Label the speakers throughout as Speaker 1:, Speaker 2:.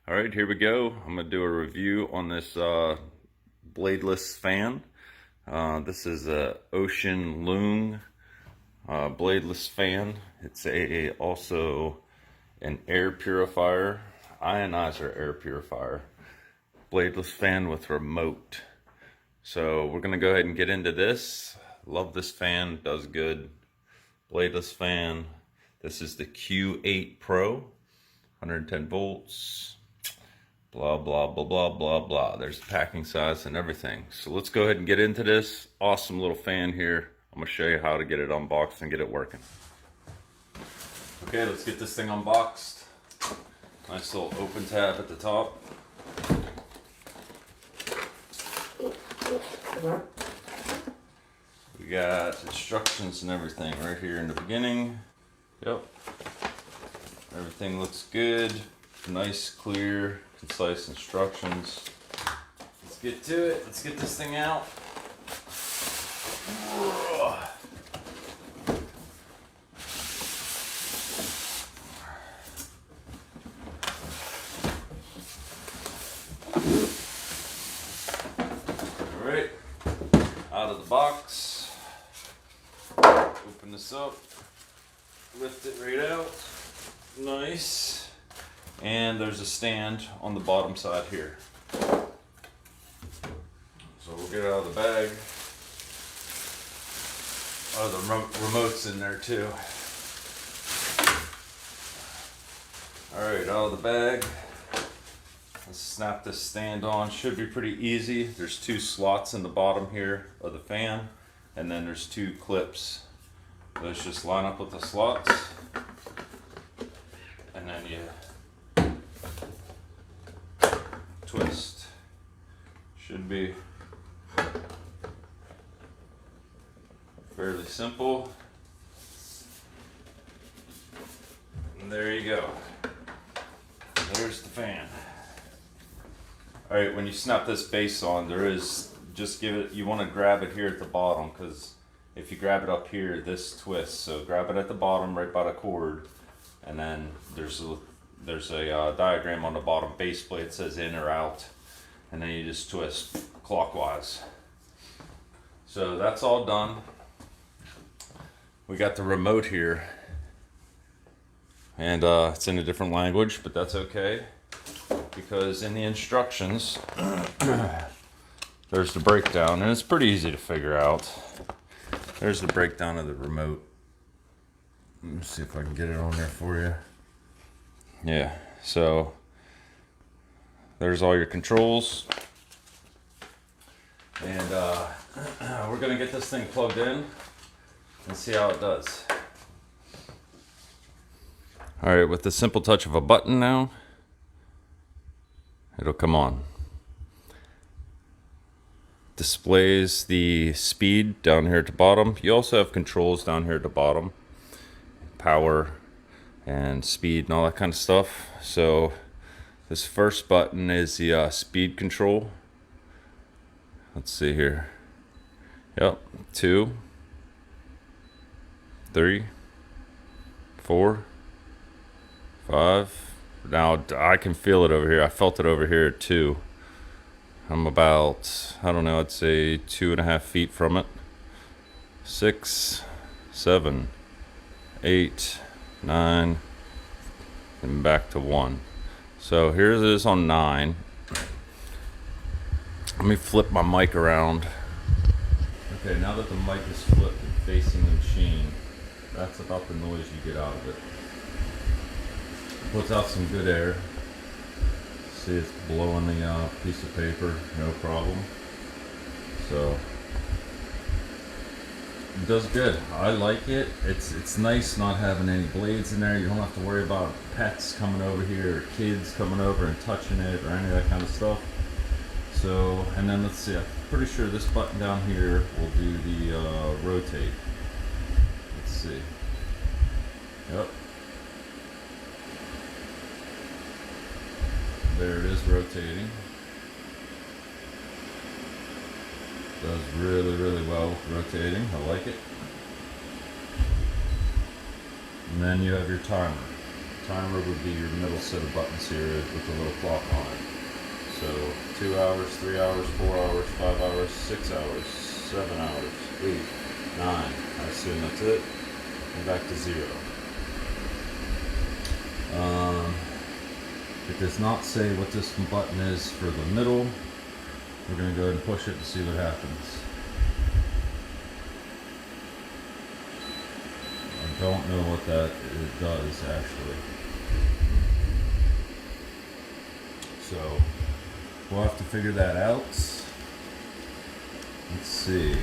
Speaker 1: All right, here we go. I'm gonna do a review on this bladeless fan. This is a Ocean Loom bladeless fan. It's also an air purifier, ionizer air purifier, bladeless fan with remote. So we're gonna go ahead and get into this. Love this fan, does good. Bladeless fan. This is the Q8pro, 110 volts. Blah, blah, blah, blah, blah, blah. There's the packing size and everything. So let's go ahead and get into this. Awesome little fan here. I'm gonna show you how to get it unboxed and get it working. Okay, let's get this thing unboxed. Nice little open tab at the top. We got instructions and everything right here in the beginning. Yep. Everything looks good. Nice, clear, concise instructions. Let's get to it. Let's get this thing out. All right, out of the box. Open this up. Lift it right out. Nice. And there's a stand on the bottom side here. So we'll get it out of the bag. Oh, the remote's in there too. Alright, out of the bag. Let's snap this stand on. Should be pretty easy. There's two slots in the bottom here of the fan, and then there's two clips. Those just line up with the slots. And then you twist. Should be fairly simple. And there you go. There's the fan. Alright, when you snap this base on, just give it, you want to grab it here at the bottom, because if you grab it up here, this twists. So grab it at the bottom right by the cord, and then there's a diagram on the bottom base plate that says in or out, and then you just twist clockwise. So that's all done. We got the remote here, and it's in a different language, but that's okay, because in the instructions there's the breakdown, and it's pretty easy to figure out. There's the breakdown of the remote. Let me see if I can get it on there for you. Yeah, so there's all your controls, and we're gonna get this thing plugged in and see how it does. All right, with the simple touch of a button now, it'll come on. Displays the speed down here at the bottom. You also have controls down here at the bottom, power and speed and all that kind of stuff. So this first button is the speed control. Let's see here. Yep, 2, 3, 4, 5. Now I can feel it over here. I felt it over here at 2. I'm about, I don't know, I'd say 2.5 feet from it. 6, 7, 8, 9, and back to 1. So here it is on 9. Let me flip my mic around. Okay, now that the mic is flipped and facing the machine, that's about the noise you get out of it. It puts out some good air. See, it's blowing the piece of paper, no problem. So it does good. I like it. It's nice not having any blades in there. You don't have to worry about pets coming over here or kids coming over and touching it or any of that kind of stuff. So, and then let's see, I'm pretty sure this button down here will do the rotate. Let's see. Yep. There it is, rotating. Does really, really well with rotating. I like it. And then you have your timer. Timer would be your middle set of buttons here with a little clock on it. So 2 hours, 3 hours, 4 hours, 5 hours, 6 hours, 7 hours, 8, 9. I assume that's it. And back to 0. It does not say what this button is for the middle. We're going to go ahead and push it to see what happens. I don't know what that it does actually. So we'll have to figure that out. Let's see.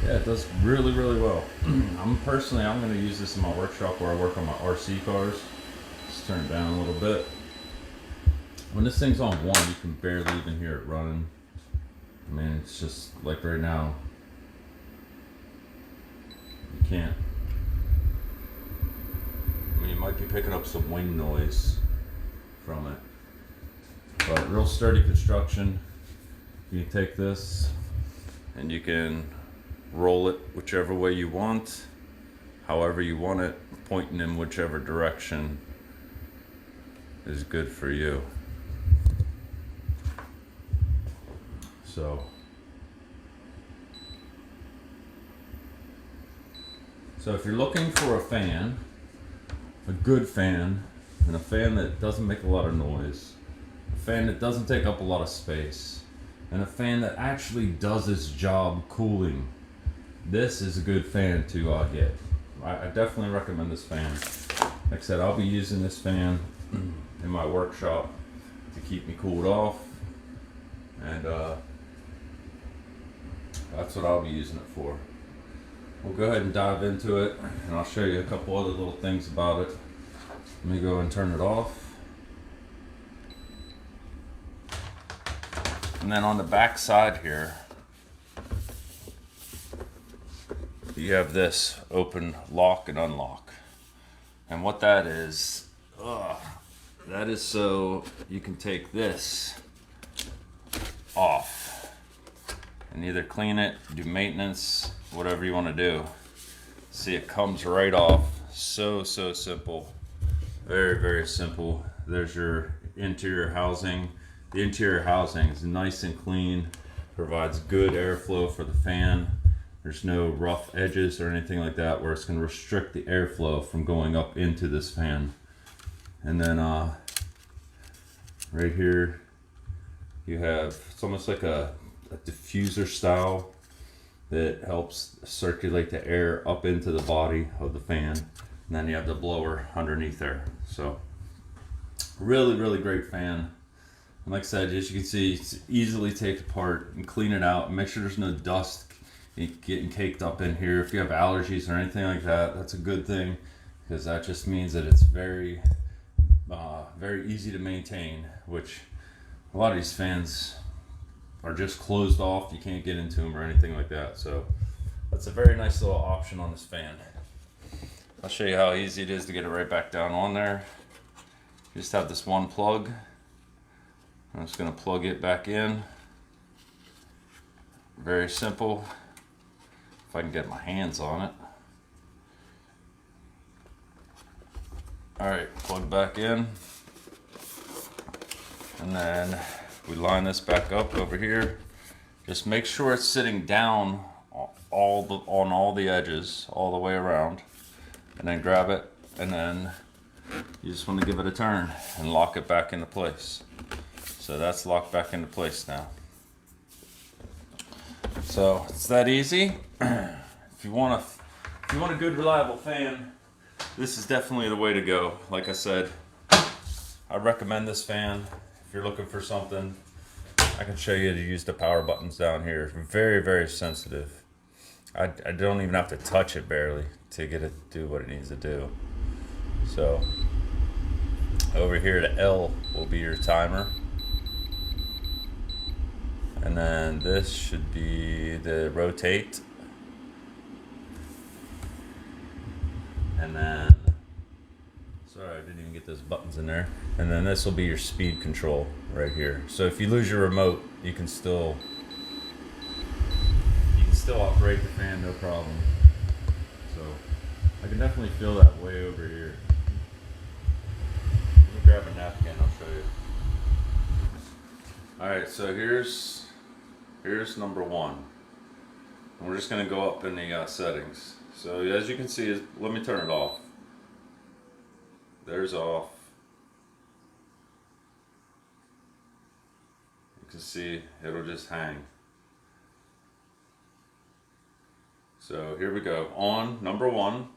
Speaker 1: Yeah, it does really well. I'm going to use this in my workshop where I work on my RC cars. Let's turn it down a little bit. When this thing's on 1, you can barely even hear it running. I mean, it's just like right now. You can't. I mean, you might be picking up some wind noise from it. But real sturdy construction. You can take this and you can roll it whichever way you want, however you want it, pointing in whichever direction is good for you. So if you're looking for a fan, a good fan, and a fan that doesn't make a lot of noise, a fan that doesn't take up a lot of space, and a fan that actually does its job cooling, this is a good fan to get. I definitely recommend this fan. Like I said, I'll be using this fan in my workshop to keep me cooled off, and that's what I'll be using it for. We'll go ahead and dive into it, and I'll show you a couple other little things about it. Let me go and turn it off. And then on the back side here, you have this open lock and unlock. And what that is so you can take this off and either clean it, do maintenance, whatever you want to do. See, it comes right off. So simple. Very simple. There's your interior housing. The interior housing is nice and clean, provides good airflow for the fan. There's no rough edges or anything like that where it's going to restrict the airflow from going up into this fan. And then right here you have, it's almost like a diffuser style that helps circulate the air up into the body of the fan. And then you have the blower underneath there. So really great fan. And like I said, as you can see, it's easily take apart and clean it out and make sure there's no dust getting caked up in here. If you have allergies or anything like that, that's a good thing, because that just means that it's very easy to maintain, which a lot of these fans are just closed off. You can't get into them or anything like that. So that's a very nice little option on this fan. I'll show you how easy it is to get it right back down on there. You just have this one plug. I'm just going to plug it back in. Very simple. If I can get my hands on it. Alright, plug back in. And then we line this back up over here. Just make sure it's sitting down on all the edges, all the way around. And then grab it, and then you just want to give it a turn and lock it back into place. So that's locked back into place now. So it's that easy. If you want a good reliable fan, this is definitely the way to go. Like I said, I recommend this fan if you're looking for something. I can show you to use the power buttons down here. Very sensitive. I don't even have to touch it barely to get it to do what it needs to do. So over here, the L will be your timer. And then this should be the rotate. And then, sorry, I didn't even get those buttons in there. And then this will be your speed control right here. So if you lose your remote, you can still operate the fan, no problem. So I can definitely feel that way over here. grab a napkin, I'll show you. Alright, so here's number one. And we're just going to go up in the settings. So as you can see, let me turn it off. There's off. You can see it'll just hang. So here we go. On number one.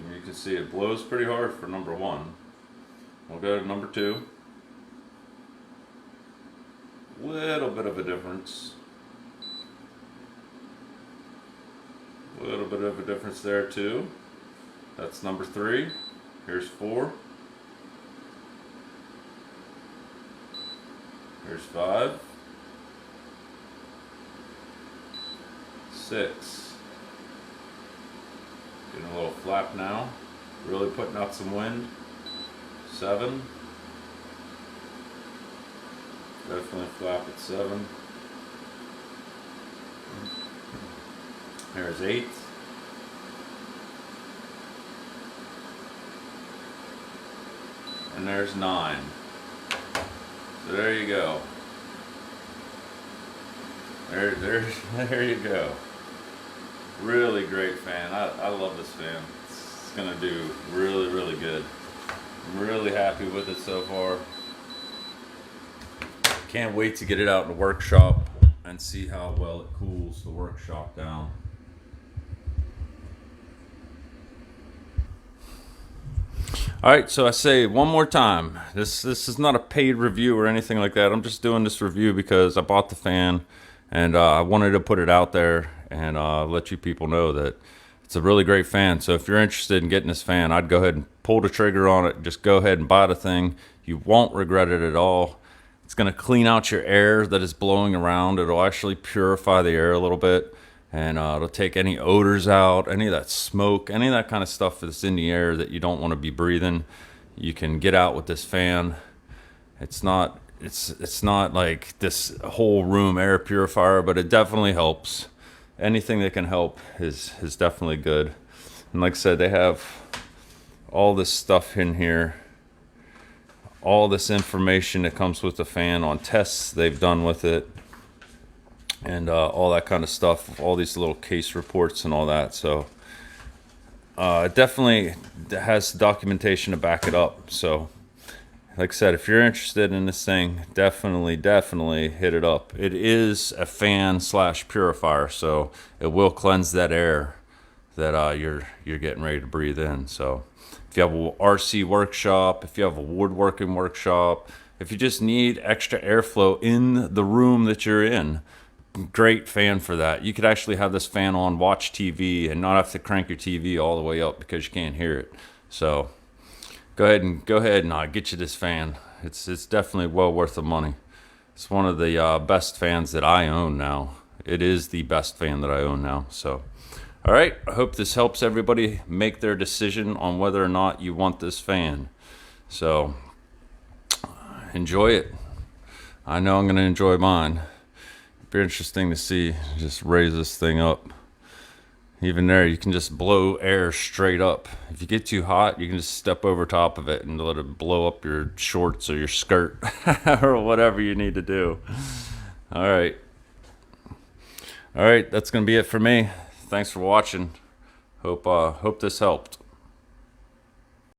Speaker 1: And you can see it blows pretty hard for number one. We'll go to number two. Little bit of a difference. A little bit of a difference there too. That's number three. Here's four. Here's five. Six. Getting a little flap now. Really putting out some wind. Seven. Definitely flap at seven. There's eight. And there's nine. So there you go. There you go. Really great fan. I love this fan. It's gonna do really, really good. I'm really happy with it so far. Can't wait to get it out in the workshop and see how well it cools the workshop down. Alright, so I say one more time, this is not a paid review or anything like that. I'm just doing this review because I bought the fan and I wanted to put it out there and let you people know that it's a really great fan. So if you're interested in getting this fan, I'd go ahead and pull the trigger on it. Just go ahead and buy the thing. You won't regret it at all. It's going to clean out your air that is blowing around. It'll actually purify the air a little bit. And it'll take any odors out, any of that smoke, any of that kind of stuff that's in the air that you don't want to be breathing. You can get out with this fan. It's not like this whole room air purifier, but it definitely helps. Anything that can help is definitely good. And like I said, they have all this stuff in here, all this information that comes with the fan on tests they've done with it. And all that kind of stuff, all these little case reports and all that. So it definitely has documentation to back it up. So like I said, if you're interested in this thing, definitely hit it up. It is a fan / purifier, so it will cleanse that air that you're getting ready to breathe in. So if you have a RC workshop, if you have a woodworking workshop, if you just need extra airflow in the room that you're in, great fan for that. You could actually have this fan on, watch TV, and not have to crank your TV all the way up because you can't hear it. So go ahead and get you this fan. It's definitely well worth the money. It's one of the best fans that I own now. It is the best fan that I own now. So all right, I hope this helps everybody make their decision on whether or not you want this fan. So enjoy it. I know I'm going to enjoy mine. Be interesting to see. Just raise this thing up. Even there, you can just blow air straight up. If you get too hot, you can just step over top of it and let it blow up your shorts or your skirt or whatever you need to do. All right, that's gonna be it for me. Thanks for watching. Hope this helped.